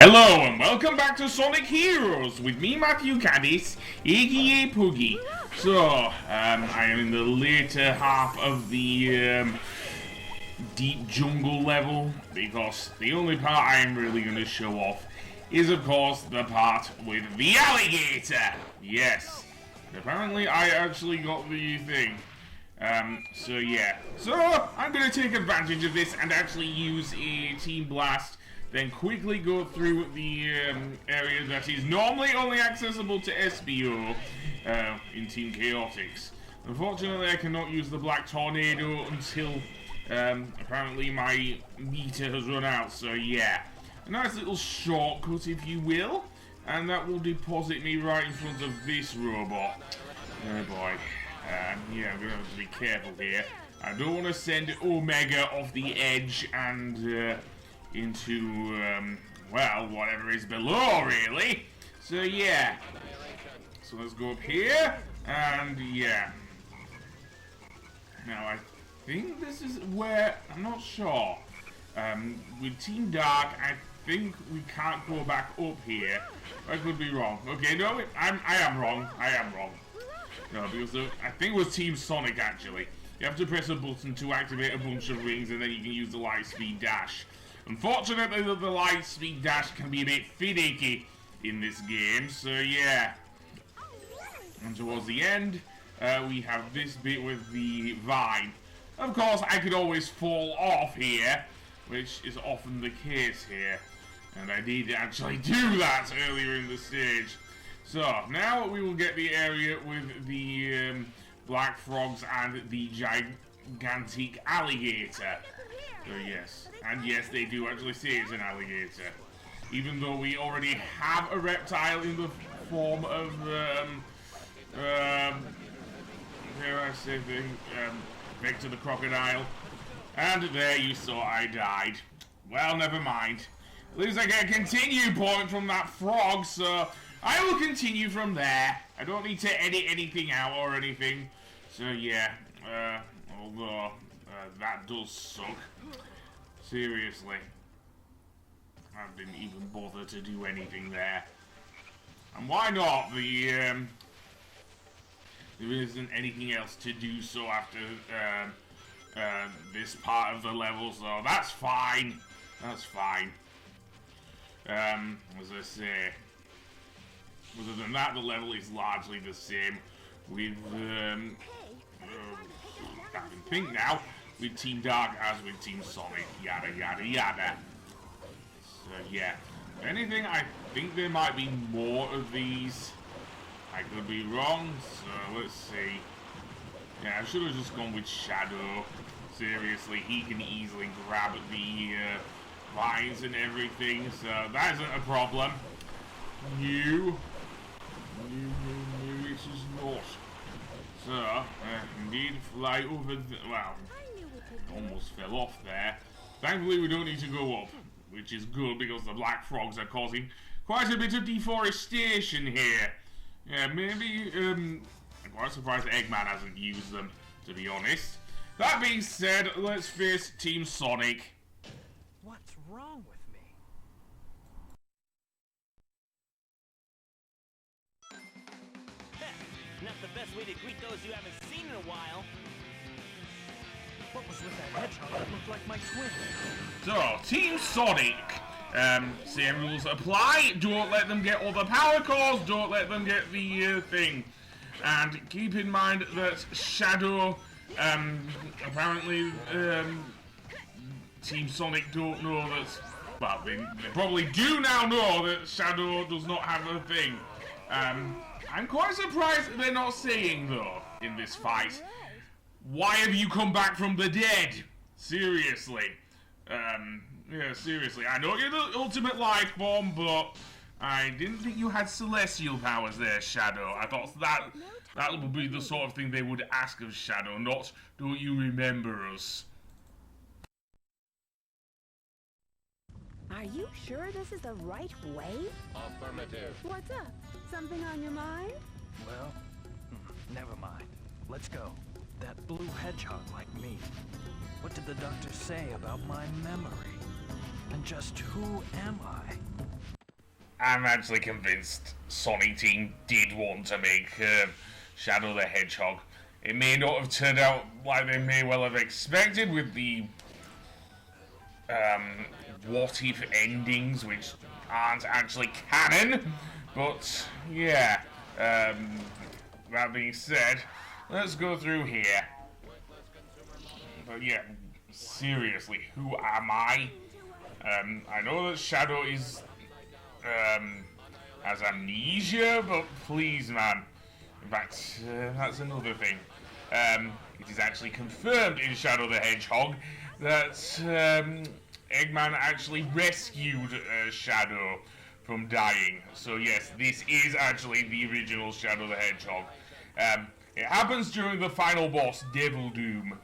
Hello and welcome back to Sonic Heroes with me, Matthew Caddis, aka Poogie. So, I am in the later half of the deep jungle level because the only part I am really going to show off is, of course, the part with the alligator. Yes, apparently I actually got the thing. So yeah. So, I'm going to take advantage of this and actually use a Team Blast. Then quickly go through the area that is normally only accessible to SBO in Team Chaotix. Unfortunately, I cannot use the Black Tornado until apparently my meter has run out. So yeah, a nice little shortcut, if you will, and that will deposit me right in front of this robot. Oh boy. Yeah, I'm gonna have to be careful here. I don't want to send Omega off the edge and into, well, whatever is below, really. So, yeah. So, let's go up here, and, yeah. Now, I think this is where, I'm not sure. With Team Dark, I think we can't go back up here. I could be wrong. Okay, no, I am wrong. I am wrong. No, because I think it was Team Sonic, actually. You have to press a button to activate a bunch of rings, and then you can use the Lightspeed Dash. Unfortunately, the Lightspeed Dash can be a bit finicky in this game, so yeah. And towards the end, we have this bit with the vine. Of course, I could always fall off here, which is often the case here. And I did actually do that earlier in the stage. So, now we will get the area with the black frogs and the gigantic alligator. So yes, and yes, they do actually say it's an alligator, even though we already have a reptile in the form of Victor the crocodile, and there you saw I died. Well, never mind. At least I get a continue point from that frog, so I will continue from there. I don't need to edit anything out or anything. So yeah, although that does suck. Seriously. I didn't even bother to do anything there. And why not? There isn't anything else to do so after this part of the level, so that's fine. That's fine. As I say, other than that, the level is largely the same with, I can think now, with Team Dark as with Team Sonic, yada yada yada. So yeah, if anything, I think there might be more of these. I could be wrong, so let's see. Yeah, I should have just gone with Shadow. Seriously, he can easily grab the vines and everything, so that isn't a problem. No, it is not. So, indeed, fly over the, well, almost fell off there. Thankfully, we don't need to go up, which is good because the black frogs are causing quite a bit of deforestation here. Yeah, maybe, I'm quite surprised Eggman hasn't used them, to be honest. That being said, let's face Team Sonic. What's wrong with me? Not the best way to greet those you haven't seen in a while. What was with that hedgehog that looked like my twin? So, Team Sonic. Same rules apply. Don't let them get all the power cores. Don't let them get the thing. And keep in mind that Shadow, apparently, Team Sonic don't know that. Well, they probably do now know that Shadow does not have a thing. I'm quite surprised they're not saying, though, in this fight, why have you come back from the dead? Seriously. Yeah, seriously. I know you're the ultimate life form, but I didn't think you had celestial powers there, Shadow. I thought that would be the sort of thing they would ask of Shadow, not, don't you remember us? Are you sure this is the right way? Affirmative. What's up? Something on your mind? Well, never mind. Let's go. That blue hedgehog like me. What did the doctor say about my memory? And just who am I? I'm actually convinced Sonic Team did want to make Shadow the Hedgehog. It may not have turned out like they may well have expected with the what if endings, which aren't actually canon, but yeah. That being said, let's go through here. But yeah, seriously, who am I? I know that Shadow is has amnesia, but please, man. In fact, that's another thing. It is actually confirmed in Shadow the Hedgehog that Eggman actually rescued Shadow from dying. So yes, this is actually the original Shadow the Hedgehog. It happens during the final boss, Devil Doom.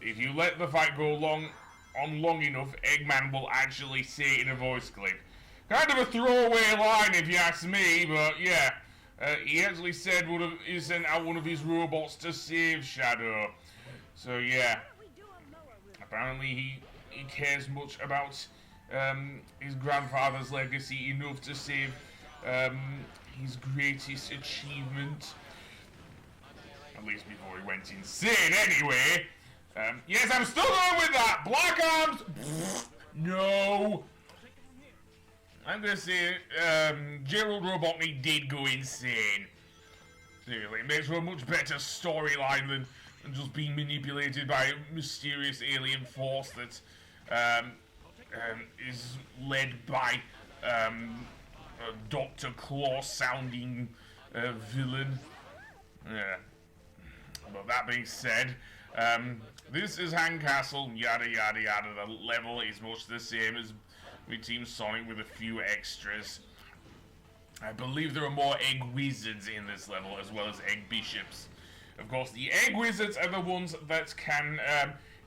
If you let the fight go long enough, Eggman will actually say it in a voice clip. Kind of a throwaway line if you ask me, but yeah. He actually said he sent out one of his robots to save Shadow. So yeah. Apparently he cares much about his grandfather's legacy enough to save his greatest achievement. At least before he went insane anyway. Yes, I'm still going with that! Black Arms! No! I'm gonna say Gerald Robotnik did go insane. Seriously, it makes for a much better storyline than just being manipulated by a mysterious alien force that is led by a Dr. Claw-sounding villain. Yeah. But that being said, this is Hang Castle, yada yada yada. The level is much the same as with Team Sonic with a few extras. I believe there are more Egg Wizards in this level as well as Egg Bishops. Of course, the Egg Wizards are the ones that can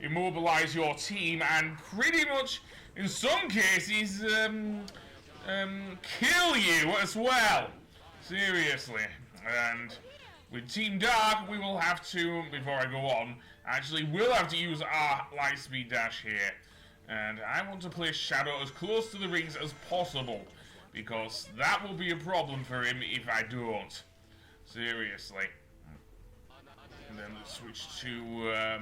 immobilize your team and pretty much, in some cases, kill you as well. Seriously. And with Team Dark, we will have to, before I go on, actually we'll have to use our Lightspeed Dash here. And I want to place Shadow as close to the rings as possible, because that will be a problem for him if I don't. Seriously. And then let's switch to, I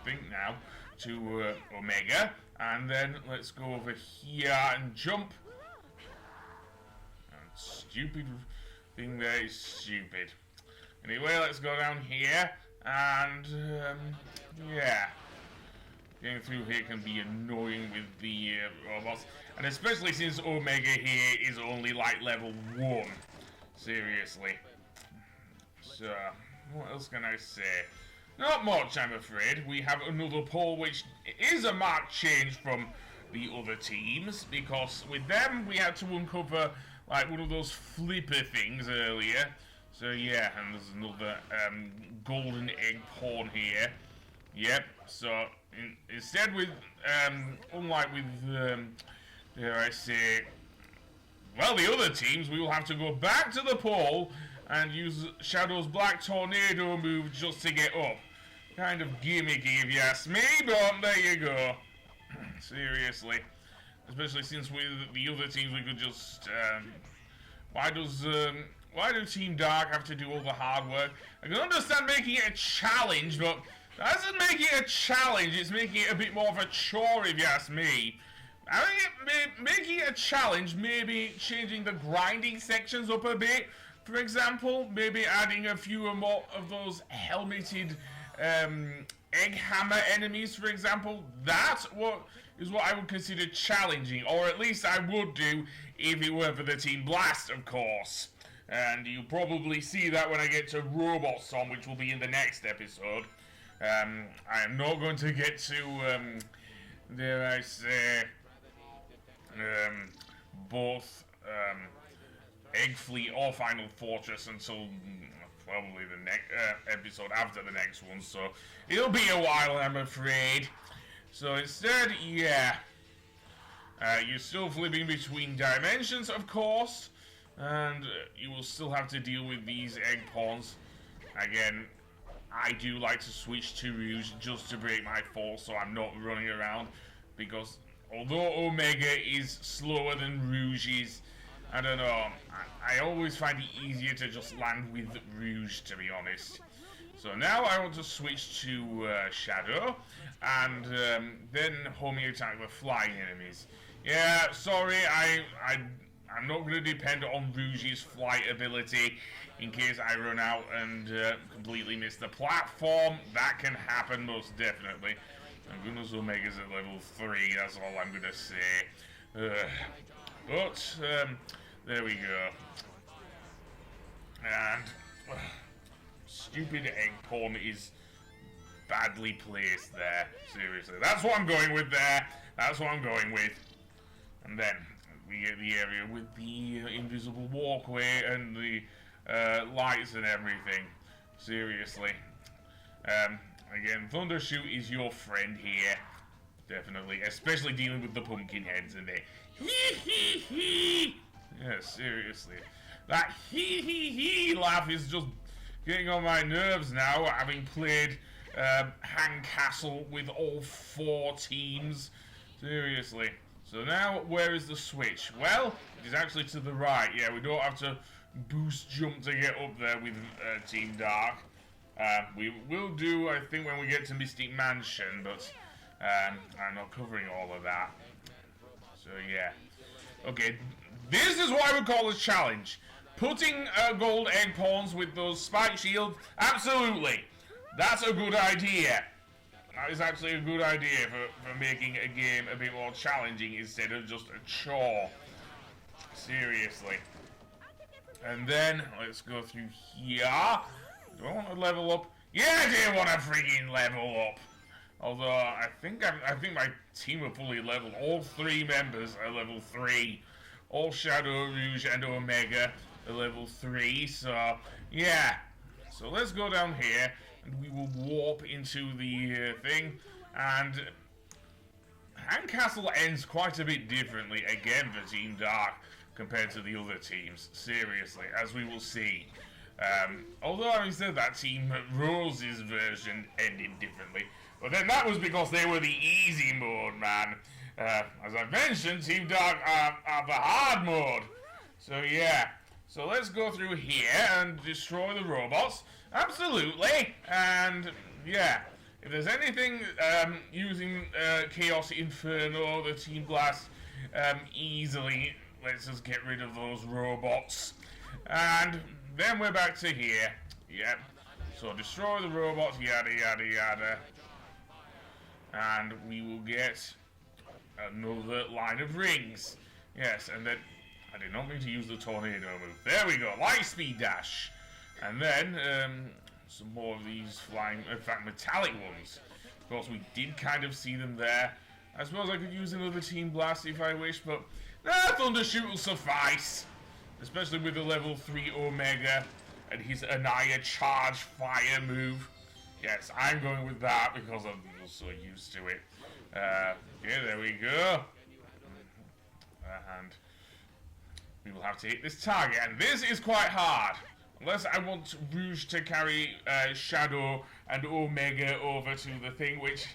think now, to Omega. And then let's go over here and jump. And stupid thing there is stupid. Anyway, let's go down here. And, yeah. Getting through here can be annoying with the robots. And especially since Omega here is only like level 1. Seriously. So, what else can I say? Not much, I'm afraid. We have another poll, which is a marked change from the other teams, because with them we had to uncover like one of those flipper things earlier. So yeah, and there's another golden egg pawn here. Yep. So instead, with unlike with dare I say, well, the other teams, we will have to go back to the pole and use Shadow's Black Tornado move just to get up. Kind of gimmicky if you ask me, but there you go. Seriously. Especially since with the other teams we could just, why do Team Dark have to do all the hard work? I can understand making it a challenge, but that doesn't make it a challenge, it's making it a bit more of a chore if you ask me. I mean, making it a challenge, maybe changing the grinding sections up a bit. For example, maybe adding a few more of those helmeted egg hammer enemies, for example. That's what I would consider challenging, or at least I would do if it were for the Team Blast, of course. And you'll probably see that when I get to Robot Song, which will be in the next episode. I am not going to get to, dare I say, both Egg Fleet or Final Fortress until probably the next episode after the next one, so it'll be a while, I'm afraid. So instead, yeah, you're still flipping between dimensions, of course, and you will still have to deal with these egg pawns. Again, I do like to switch to Rouge just to break my fall, so I'm not running around, because although Omega is slower than Rouge is, I don't know, I always find it easier to just land with Rouge, to be honest. So now I want to switch to Shadow, and then homing attack the flying enemies. Yeah, sorry, I'm not going to depend on Rouge's flight ability in case I run out and completely miss the platform. That can happen, most definitely. And goodness, Omega's at level 3, that's all I'm going to say. But, there we go. And stupid Eggcorn is badly placed there. Seriously. That's what I'm going with there. That's what I'm going with. And then we get the area with the invisible walkway and the lights and everything. Seriously. Again, Thundershoot is your friend here. Definitely. Especially dealing with the pumpkin heads and they hee. Yeah, seriously. That hee laugh is just getting on my nerves now, having played Hang Castle with all 4 teams. Seriously. So now, where is the switch? Well, it is actually to the right. Yeah, we don't have to boost jump to get up there with Team Dark. We will do, I think, when we get to Mystic Mansion, but I'm not covering all of that. So, yeah. Okay, this is what I would call a challenge. Putting gold egg pawns with those spike shields, absolutely. That's a good idea. That is actually a good idea for making a game a bit more challenging instead of just a chore. Seriously. And then, let's go through here. Do I want to level up? Yeah, I do want to freaking level up. Although, I think my team are fully leveled. All 3 members are level 3. All Shadow, Rouge, and Omega are level 3. So, yeah. So let's go down here, and we will warp into the thing. And Hang Castle ends quite a bit differently, again, for Team Dark, compared to the other teams. Seriously, as we will see. Although having said that, Team Rose's version ended differently. But then that was because they were the easy mode, man. As I mentioned, Team Dark are the hard mode. So yeah. So let's go through here and destroy the robots. Absolutely. And yeah. If there's anything using Chaos Inferno, the Team Blast, easily lets us get rid of those robots. And then we're back to here. Yep. So destroy the robots, yada yada yada. And we will get another line of rings. Yes, and then I did not mean to use the tornado move. There we go, light speed dash. And then some more of these flying, in fact metallic ones. Of course we did kind of see them there. I suppose I could use another Team Blast if I wish, but Thundershoot will suffice. Especially with the level 3 Omega and his Anaya charge fire move. Yes, I'm going with that because I'm just so used to it. Yeah, there we go. And we will have to hit this target. And this is quite hard. Unless I want Rouge to carry Shadow and Omega over to the thing, which,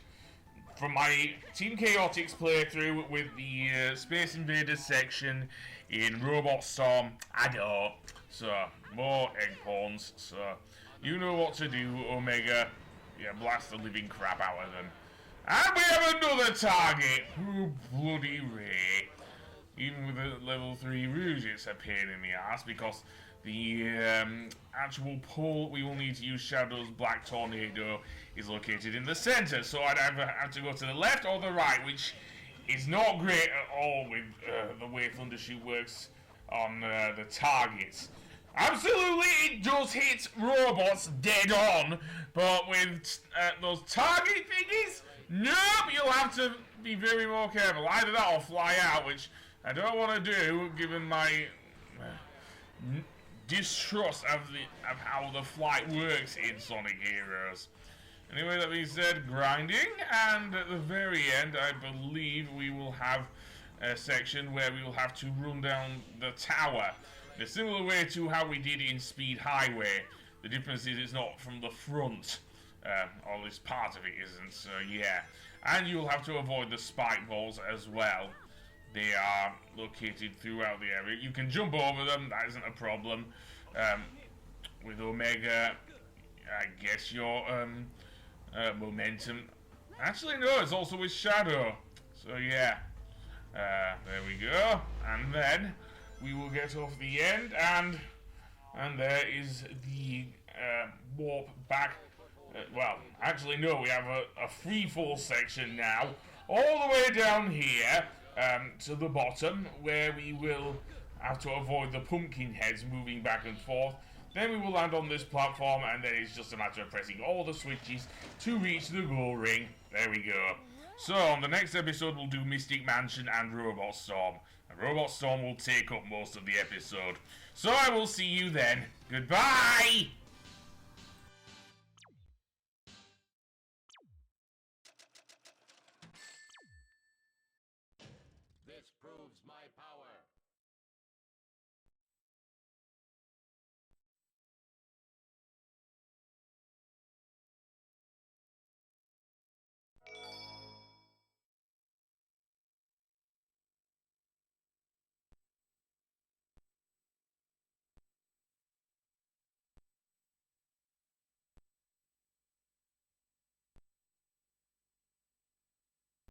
from my Team Chaotix playthrough with the Space Invaders section in Robot Storm, I don't. So, more egg pawns. So, you know what to do, Omega. Yeah, blast the living crap out of them. And we have another target! Oh, bloody Ray. Even with a level 3 Rouge, it's a pain in the ass because the actual pull we will need to use Shadow's Black Tornado is located in the center. So I'd either have to go to the left or the right, which is not great at all with the way Thundershoot works on the targets. Absolutely, it does hit robots dead on, but with those target thingies, nope, you'll have to be very more careful. Either that or fly out, which I don't want to do, given my distrust of how the flight works in Sonic Heroes. Anyway, that being said, grinding, and at the very end, I believe we will have a section where we will have to run down the tower. In a similar way to how we did in Speed Highway. The difference is it's not from the front, or at least part of it isn't, so yeah. And you'll have to avoid the spike balls as well. They are located throughout the area. You can jump over them, that isn't a problem. With Omega, I guess your momentum... Actually, no, it's also with Shadow. So, yeah. There we go. And then we will get off the end, and there is the warp back. Well, actually, no, we have a free fall section now, all the way down here to the bottom, where we will have to avoid the pumpkin heads moving back and forth. Then we will land on this platform, and then it's just a matter of pressing all the switches to reach the glow ring. There we go. So, on the next episode, we'll do Mystic Mansion and Robot Storm. And Robot Storm will take up most of the episode. So, I will see you then. Goodbye! This proves my power.